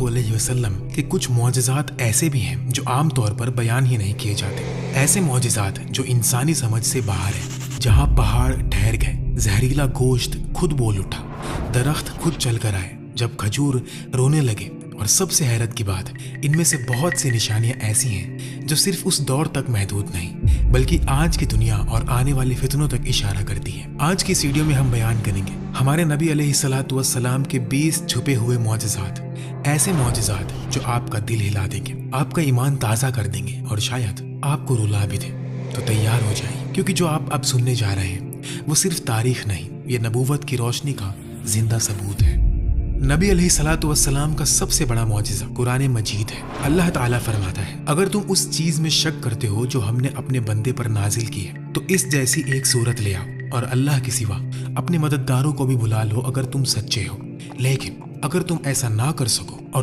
सल्लल्लाहु अलैहि वसल्लम के कुछ मौजज़ात ऐसे भी हैं जो आम तौर पर बयान ही नहीं किए जाते। ऐसे मौजज़ात जो इंसानी समझ से बाहर हैं, जहाँ पहाड़ ठहर गए, जहरीला गोश्त खुद बोल उठा, दरख्त खुद चल कर आए, जब खजूर रोने लगे, और सबसे हैरत की बात, इनमें से बहुत सी निशानियां ऐसी हैं जो सिर्फ उस दौर तक महदूद नहीं बल्कि आज की दुनिया और आने वाली फितनों तक इशारा करती हैं। आज की इस वीडियो में हम बयान करेंगे हमारे नबी अलैहिस्सलातु वस्सलाम के 20 छुपे हुए मौजज़ात, ऐसे मौजज़ात जो आपका दिल हिला देंगे, आपका ईमान ताज़ा कर देंगे और शायद आपको रुला भी दे। तो तैयार हो जाइए, क्योंकि जो आप अब सुनने जा रहे हैं वो सिर्फ तारीख नहीं, ये नबूवत की रोशनी का जिंदा सबूत है। नबी अलैहिस्सलातु वस्सलाम का सबसे बड़ा मौजिज़ा कुरान मजीद है। अल्लाह ताला फरमाता है, अगर तुम उस चीज में शक करते हो जो हमने अपने बंदे पर नाजिल की है, तो इस जैसी एक सूरत ले आओ और अल्लाह के सिवा अपने मददगारों को भी बुला लो अगर तुम सच्चे हो। लेकिन अगर तुम ऐसा ना कर सको और